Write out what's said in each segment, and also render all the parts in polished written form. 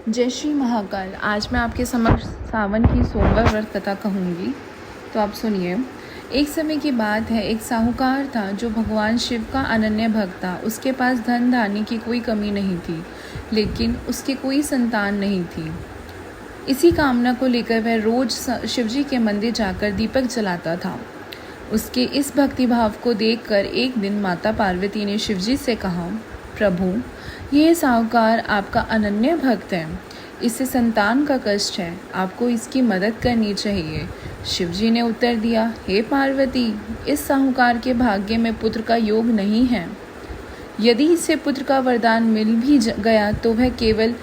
जय श्री महाकाल। आज मैं आपके समक्ष सावन की सोमवार व्रत कथा कहूँगी, तो आप सुनिए। एक समय की बात है, एक साहूकार था जो भगवान शिव का अनन्य भक्त था। उसके पास धन धान्य की कोई कमी नहीं थी, लेकिन उसके कोई संतान नहीं थी। इसी कामना को लेकर वह रोज शिवजी के मंदिर जाकर दीपक जलाता था। उसके इस भक्ति भाव को देखकर एक दिन माता पार्वती ने शिवजी से कहा, प्रभु, यह साहूकार आपका अनन्य भक्त है, इससे संतान का कष्ट है, आपको इसकी मदद करनी चाहिए। शिवजी ने उत्तर दिया, हे पार्वती, इस साहूकार के भाग्य में पुत्र का योग नहीं है। यदि इसे पुत्र का वरदान मिल भी गया तो वह केवल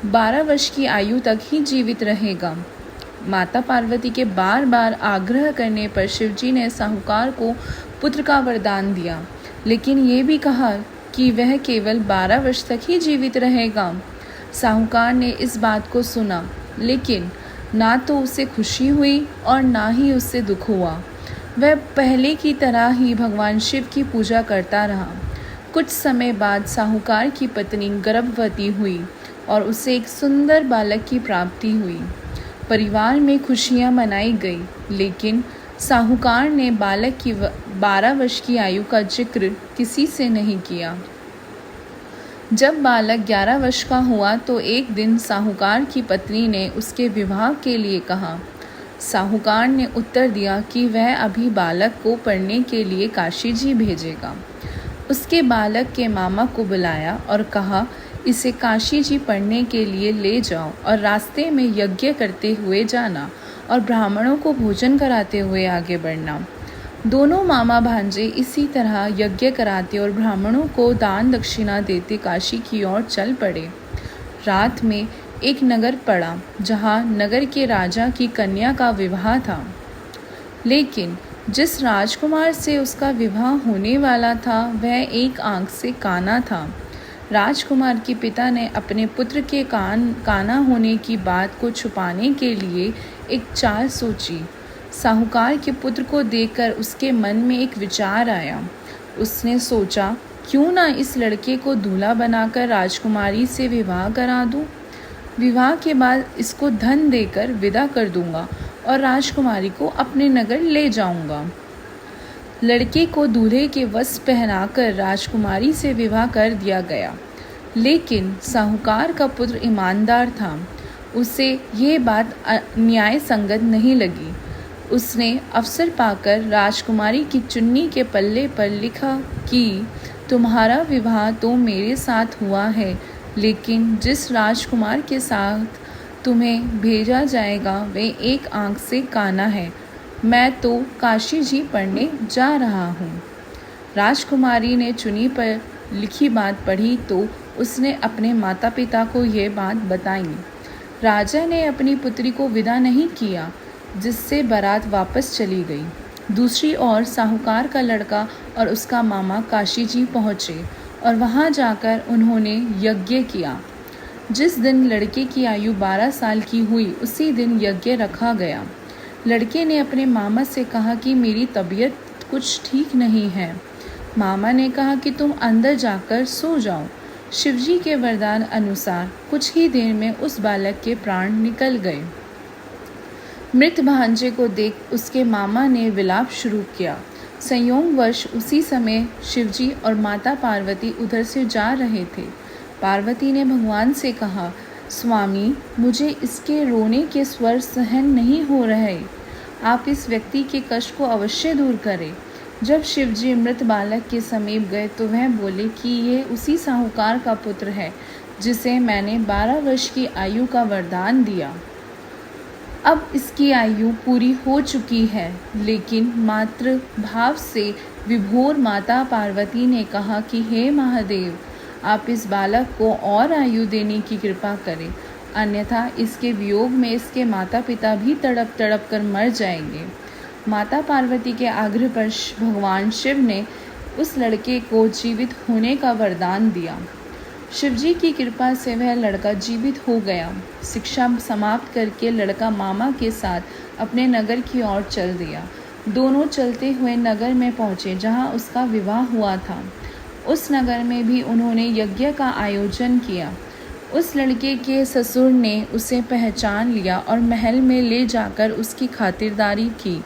12 वर्ष की आयु तक ही जीवित रहेगा। माता पार्वती के बार बार आग्रह करने पर शिवजी ने साहूकार को पुत्र का वरदान दिया, लेकिन ये भी कहा कि वह केवल 12 वर्ष तक ही जीवित रहेगा। साहूकार ने इस बात को सुना, लेकिन ना तो उसे खुशी हुई और ना ही उससे दुख हुआ। वह पहले की तरह ही भगवान शिव की पूजा करता रहा। कुछ समय बाद साहूकार की पत्नी गर्भवती हुई और उसे एक सुंदर बालक की प्राप्ति हुई। परिवार में खुशियां मनाई गई, लेकिन साहूकार ने बालक की 12 वर्ष की आयु का जिक्र किसी से नहीं किया। जब बालक 11 वर्ष का हुआ तो एक दिन साहूकार की पत्नी ने उसके विवाह के लिए कहा। साहूकार ने उत्तर दिया कि वह अभी बालक को पढ़ने के लिए काशी जी भेजेगा। उसके बालक के मामा को बुलाया और कहा, इसे काशी जी पढ़ने के लिए ले जाओ और रास्ते में यज्ञ करते हुए जाना और ब्राह्मणों को भोजन कराते हुए आगे बढ़ना। दोनों मामा भांजे इसी तरह यज्ञ कराते और ब्राह्मणों को दान दक्षिणा देते काशी की ओर चल पड़े। रात में एक नगर पड़ा जहाँ नगर के राजा की कन्या का विवाह था, लेकिन जिस राजकुमार से उसका विवाह होने वाला था वह एक आंख से काना था। राजकुमार के पिता ने अपने पुत्र के काना होने की बात को छुपाने के लिए एक चाल सोची। साहूकार के पुत्र को देखकर उसके मन में एक विचार आया। उसने सोचा, क्यों ना इस लड़के को दूल्हा बनाकर राजकुमारी से विवाह करा दूं। विवाह के बाद इसको धन देकर विदा कर दूंगा और राजकुमारी को अपने नगर ले जाऊंगा। लड़के को दूल्हे के वस्त्र पहनाकर राजकुमारी से विवाह कर दिया गया, लेकिन साहूकार का पुत्र ईमानदार था। उसे ये बात न्याय संगत नहीं लगी। उसने अवसर पाकर राजकुमारी की चुन्नी के पल्ले पर लिखा कि तुम्हारा विवाह तो मेरे साथ हुआ है, लेकिन जिस राजकुमार के साथ तुम्हें भेजा जाएगा वे एक आंख से काना है। मैं तो काशी जी पढ़ने जा रहा हूँ। राजकुमारी ने चुन्नी पर लिखी बात पढ़ी तो उसने अपने माता पिता को यह बात बताई। राजा ने अपनी पुत्री को विदा नहीं किया, जिससे बारात वापस चली गई। दूसरी ओर साहूकार का लड़का और उसका मामा काशी जी पहुँचे और वहाँ जाकर उन्होंने यज्ञ किया। जिस दिन लड़के की आयु 12 साल की हुई उसी दिन यज्ञ रखा गया। लड़के ने अपने मामा से कहा कि मेरी तबीयत कुछ ठीक नहीं है। मामा ने कहा कि तुम अंदर जाकर सो जाओ। शिवजी के वरदान अनुसार कुछ ही देर में उस बालक के प्राण निकल गए। मृत भांजे को देख उसके मामा ने विलाप शुरू किया। संयोगवश उसी समय शिवजी और माता पार्वती उधर से जा रहे थे। पार्वती ने भगवान से कहा, स्वामी, मुझे इसके रोने के स्वर सहन नहीं हो रहे, आप इस व्यक्ति के कष्ट को अवश्य दूर करें। जब शिवजी मृत बालक के समीप गए तो वह बोले कि ये उसी साहूकार का पुत्र है जिसे मैंने 12 वर्ष की आयु का वरदान दिया। अब इसकी आयु पूरी हो चुकी है, लेकिन मातृ भाव से विभोर माता पार्वती ने कहा कि हे महादेव, आप इस बालक को और आयु देने की कृपा करें, अन्यथा इसके वियोग में इसके माता पिता भी तड़प तड़प कर मर जाएंगे। माता पार्वती के आग्रह पर भगवान शिव ने उस लड़के को जीवित होने का वरदान दिया। शिवजी की कृपा से वह लड़का जीवित हो गया। शिक्षा समाप्त करके लड़का मामा के साथ अपने नगर की ओर चल दिया। दोनों चलते हुए नगर में पहुँचे जहाँ उसका विवाह हुआ था। उस नगर में भी उन्होंने यज्ञ का आयोजन किया। उस लड़के के ससुर ने उसे पहचान लिया और महल में ले जाकर उसकी खातिरदारी की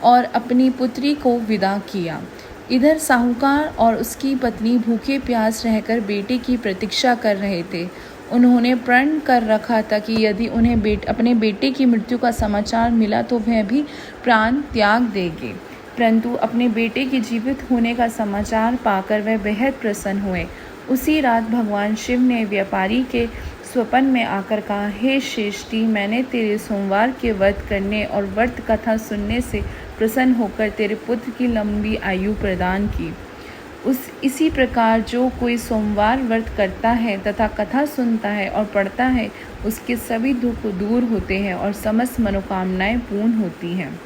और अपनी पुत्री को विदा किया। इधर साहूकार और उसकी पत्नी भूखे प्यास रहकर बेटे की प्रतीक्षा कर रहे थे। उन्होंने प्रण कर रखा था कि यदि उन्हें अपने बेटे की मृत्यु का समाचार मिला तो वह भी प्राण त्याग देंगे, परंतु अपने बेटे के जीवित होने का समाचार पाकर वह बेहद प्रसन्न हुए। उसी रात भगवान शिव ने व्यापारी के स्वप्न में आकर कहा, हे श्रेष्ठी, मैंने तेरे सोमवार के व्रत करने और व्रत कथा सुनने से प्रसन्न होकर तेरे पुत्र की लंबी आयु प्रदान की। इसी प्रकार जो कोई सोमवार व्रत करता है तथा कथा सुनता है और पढ़ता है, उसके सभी दुख दूर होते हैं और समस्त मनोकामनाएं पूर्ण होती हैं।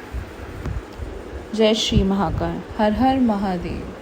जय श्री महाकाल। हर हर महादेव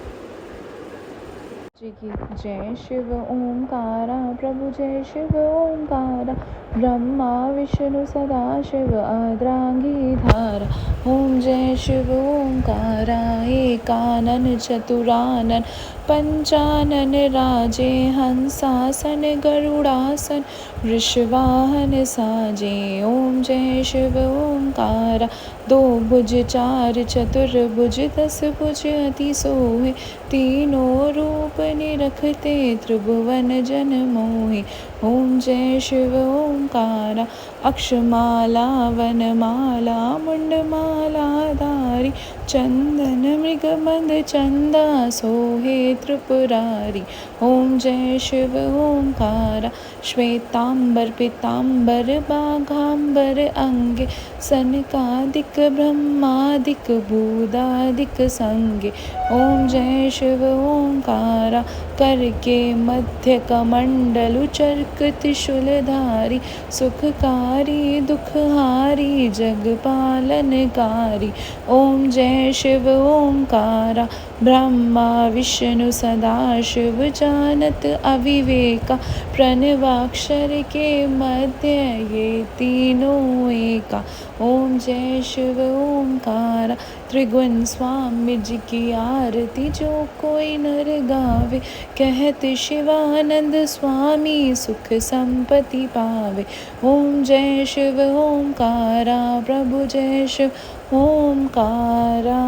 जी की जय। शिव ओंकारा प्रभु जय शिव ओंकारा, ब्रह्मा विष्णु सदा शिव आद्रांगी धारा। ओम जय शिव ओंकारा, एकानन चतुरानन पंचानन राजे, हंसासन गरुड़ासन वृषवाहन साजे। ओम जय शिव ओंकारा, दो भुज चार चतुर्भुज दस भुज अति सोहे, तीनों रूप निरखते त्रिभुवन जन मोहे। ओम जय शिव ओंकारा, अक्षमाला वनमाला मुंडमाला धारी, चंदन मृगबंध चंदा सोहे त्रिपुरारी। ओम जय शिव ओंकारा, श्वेतांबर पीतांबर बाघांबर अंगे, सनकादिक ब्रह्मादिक भूतादिक संगे। ओम जय शिव ओंकारा, कर के मध्य कमंडलु चर्क त्रिशूलधारी, सुखकारी दुखहारी जगपालनकारी। ओम जय शिव ओंकारा, ब्रह्मा विष्णु सदा शिव जानत अविवेका, प्रणवाक्षर के मध्य ये तीनों एका। ओम जय शिव ओंकारा, त्रिगुण स्वामी जी की आरती जो कोई नर गावे, कहत शिवानंद स्वामी सुख संपत्ति पावे। ओम जय शिव ओंकारा, प्रभु जय शिव ओंकारा।